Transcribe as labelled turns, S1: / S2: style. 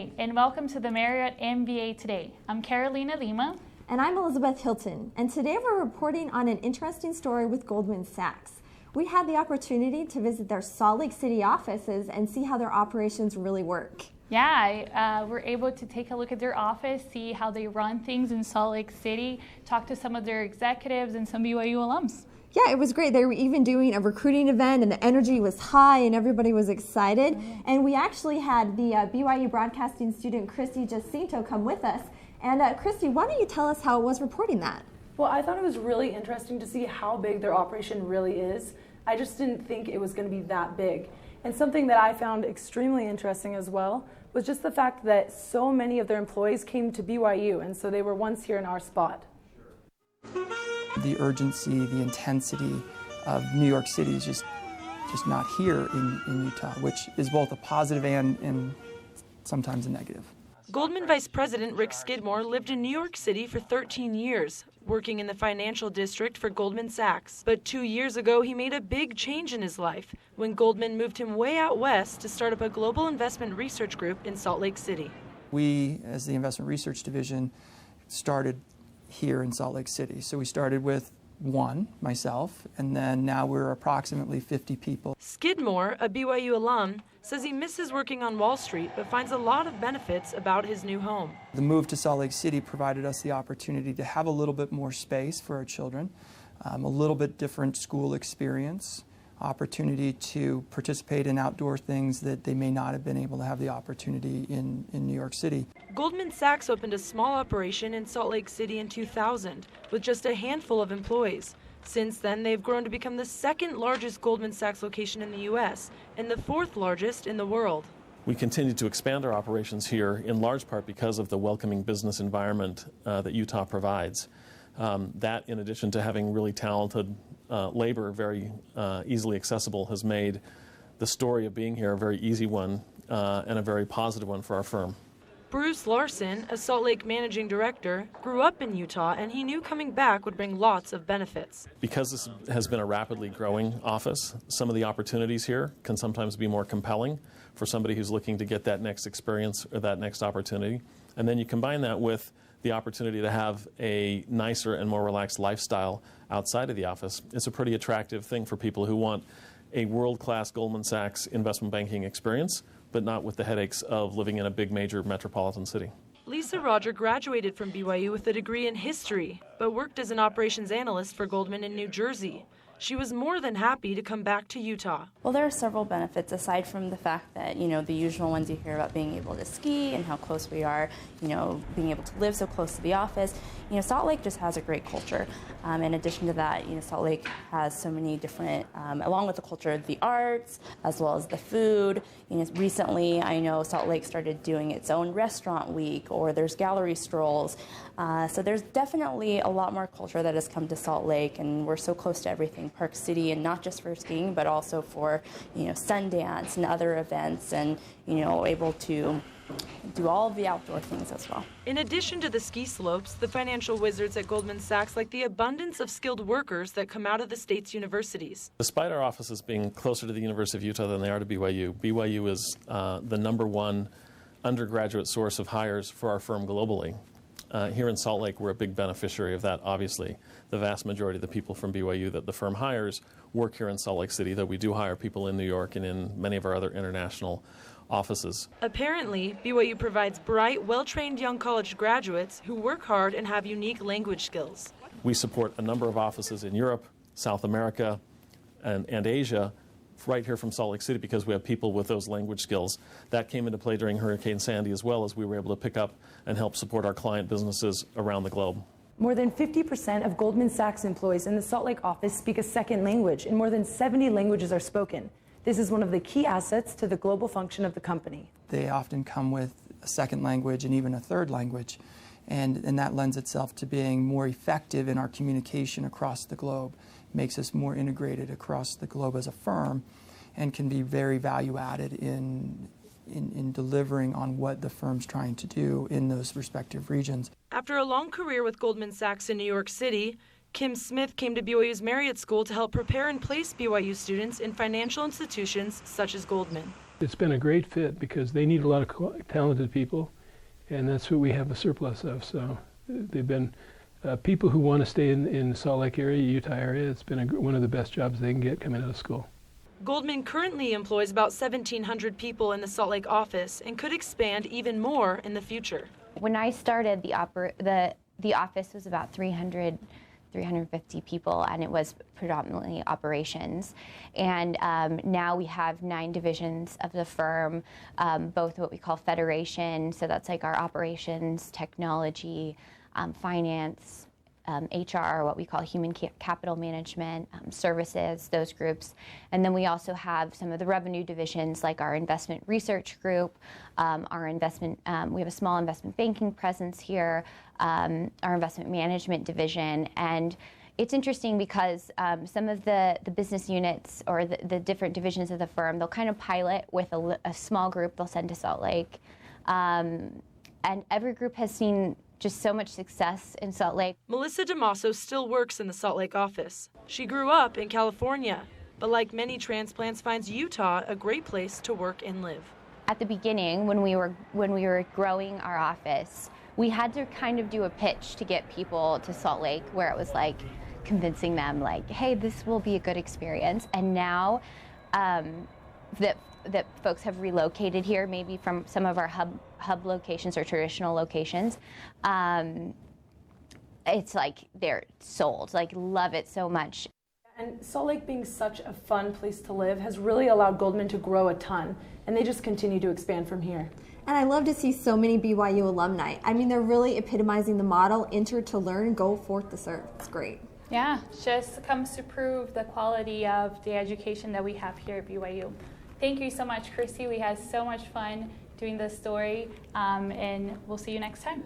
S1: Hi, and welcome to the Marriott MBA Today. I'm Carolina Lima.
S2: And I'm Elizabeth Hilton, and today we're reporting on an interesting story with Goldman Sachs. We had the opportunity to visit their Salt Lake City offices and see how their operations really work.
S1: Yeah, we're able to take a look at their office, see how they run things in Salt Lake City, talk to some of their executives and some BYU alums.
S2: Yeah, it was great. They were even doing a recruiting event, and the energy was high, and everybody was excited. And we actually had the BYU broadcasting student, Christy Jacinto, come with us. And Christy, why don't you tell us how it was reporting that?
S3: Well, I thought it was really interesting to see how big their operation really is. I just didn't think it was going to be that big. And something that I found extremely interesting as well was just the fact that so many of their employees came to BYU, and so they were once here in our spot.
S4: The urgency, the intensity of New York City is just not here in Utah, which is both a positive and sometimes a negative.
S5: Goldman Vice President Rick Skidmore lived in New York City for 13 years, working in the financial district for Goldman Sachs. But 2 years ago, he made a big change in his life when Goldman moved him way out west to start up a global investment research group in Salt Lake City.
S4: We, as the investment research division, started here in Salt Lake City. So we started with myself, and then now we're approximately 50 people.
S5: Skidmore, a BYU alum, says he misses working on Wall Street, but finds a lot of benefits about his new home.
S4: The move to Salt Lake City provided us the opportunity to have a little bit more space for our children, a little bit different school experience, opportunity to participate in outdoor things that they may not have been able to have the opportunity in New York City.
S5: Goldman Sachs opened a small operation in Salt Lake City in 2000 with just a handful of employees. Since then, they've grown to become the second largest Goldman Sachs location in the U.S. and the fourth largest in the world.
S6: We continue to expand our operations here in large part because of the welcoming business environment that Utah provides. That, in addition to having really talented labor very easily accessible, has made the story of being here a very easy one and a very positive one for our firm.
S5: Bruce Larson, a Salt Lake managing director, grew up in Utah, and he knew coming back would bring lots of benefits.
S6: Because this has been a rapidly growing office, some of the opportunities here can sometimes be more compelling for somebody who's looking to get that next experience or that next opportunity. And then you combine that with the opportunity to have a nicer and more relaxed lifestyle outside of the office. It's a pretty attractive thing for people who want a world-class Goldman Sachs investment banking experience, but not with the headaches of living in a big major metropolitan city.
S5: Lisa Roger graduated from BYU with a degree in history, but worked as an operations analyst for Goldman in New Jersey. She was more than happy to come back to Utah.
S7: Well, there are several benefits aside from the fact that, the usual ones you hear about being able to ski and how close we are, being able to live so close to the office. Salt Lake just has a great culture. In addition to that, Salt Lake has so many different, along with the culture, the arts, as well as the food. Recently, I know Salt Lake started doing its own restaurant week, or there's gallery strolls. So there's definitely a lot more culture that has come to Salt Lake, and we're so close to everything Park City, and not just for skiing, but also for, Sundance and other events, and, able to do all of the outdoor things as well.
S5: In addition to the ski slopes, the financial wizards at Goldman Sachs like the abundance of skilled workers that come out of the state's universities.
S6: Despite our offices being closer to the University of Utah than they are to BYU, BYU is the #1 undergraduate source of hires for our firm globally. Here in Salt Lake, we're a big beneficiary of that, obviously. The vast majority of the people from BYU that the firm hires work here in Salt Lake City, though we do hire people in New York and in many of our other international offices.
S5: Apparently, BYU provides bright, well-trained young college graduates who work hard and have unique language skills.
S6: We support a number of offices in Europe, South America, and Asia, right here from Salt Lake City, because we have people with those language skills. That came into play during Hurricane Sandy as well, as we were able to pick up and help support our client businesses around the globe.
S3: More than 50% of Goldman Sachs employees in the Salt Lake office speak a second language, and more than 70 languages are spoken. This is one of the key assets to the global function of the company.
S4: They often come with a second language and even a third language, and that lends itself to being more effective in our communication across the globe. Makes us more integrated across the globe as a firm, and can be very value added in delivering on what the firm's trying to do in those respective regions.
S5: After a long career with Goldman Sachs in New York City, Kim Smith came to BYU's Marriott School to help prepare and place BYU students in financial institutions such as Goldman.
S8: It's been a great fit because they need a lot of talented people, and that's what we have a surplus of. So they've been people who want to stay in the Salt Lake area, Utah area. It's been one of the best jobs they can get coming out of school.
S5: Goldman currently employs about 1,700 people in the Salt Lake office and could expand even more in the future.
S9: When I started, the office was about 350 people, and it was predominantly operations. And now we have 9 divisions of the firm, both what we call federation, so that's like our operations, technology, finance, HR, what we call human capital management, services, those groups. And then we also have some of the revenue divisions like our investment research group, our investment, we have a small investment banking presence here, our investment management division. And it's interesting because some of the business units or the different divisions of the firm, they'll kind of pilot with a small group they'll send to Salt Lake. And every group has seen just so much success in Salt Lake.
S5: Melissa DeMasso still works in the Salt Lake office. She grew up in California, but like many transplants, finds Utah a great place to work and live.
S9: At the beginning, when we were growing our office, we had to kind of do a pitch to get people to Salt Lake, where it was like convincing them, like, hey, this will be a good experience. And now that folks have relocated here, maybe from some of our hub locations or traditional locations, it's like they're sold, like love it so much.
S3: And Salt Lake being such a fun place to live has really allowed Goldman to grow a ton, and they just continue to expand from here.
S2: And I love to see so many BYU alumni. I mean, they're really epitomizing the model, enter to learn, go forth to serve. It's great.
S1: Yeah, just comes to prove the quality of the education that we have here at BYU. Thank you so much, Christy. We had so much fun doing this story, and we'll see you next time.